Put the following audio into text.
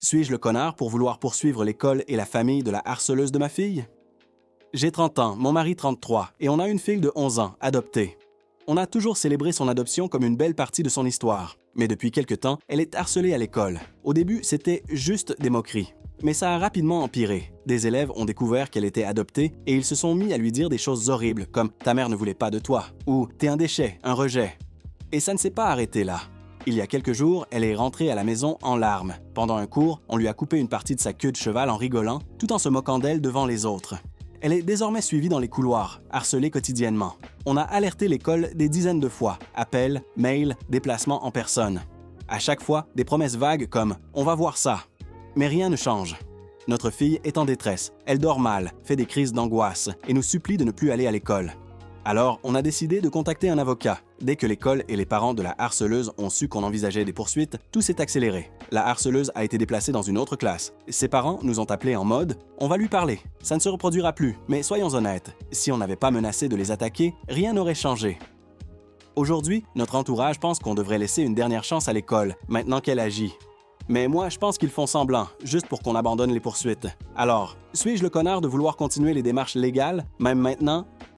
Suis-je le connard pour vouloir poursuivre l'école et la famille de la harceleuse de ma fille? J'ai 30 ans, mon mari 33, et on a une fille de 11 ans, adoptée. On a toujours célébré son adoption comme une belle partie de son histoire. Mais depuis quelque temps, elle est harcelée à l'école. Au début, c'était juste des moqueries. Mais ça a rapidement empiré. Des élèves ont découvert qu'elle était adoptée et ils se sont mis à lui dire des choses horribles comme « ta mère ne voulait pas de toi » ou « t'es un déchet, un rejet ». Et ça ne s'est pas arrêté là. Il y a quelques jours, elle est rentrée à la maison en larmes. Pendant un cours, on lui a coupé une partie de sa queue de cheval en rigolant, tout en se moquant d'elle devant les autres. Elle est désormais suivie dans les couloirs, harcelée quotidiennement. On a alerté l'école des dizaines de fois, appels, mails, déplacements en personne. À chaque fois, des promesses vagues comme « on va voir ça ». Mais rien ne change. Notre fille est en détresse, elle dort mal, fait des crises d'angoisse et nous supplie de ne plus aller à l'école. Alors, on a décidé de contacter un avocat. Dès que l'école et les parents de la harceleuse ont su qu'on envisageait des poursuites, tout s'est accéléré. La harceleuse a été déplacée dans une autre classe. Ses parents nous ont appelés en mode « on va lui parler, ça ne se reproduira plus, mais soyons honnêtes, si on n'avait pas menacé de les attaquer, rien n'aurait changé. » Aujourd'hui, notre entourage pense qu'on devrait laisser une dernière chance à l'école, maintenant qu'elle agit. Mais moi, je pense qu'ils font semblant, juste pour qu'on abandonne les poursuites. Alors, suis-je le connard de vouloir continuer les démarches légales, même maintenant,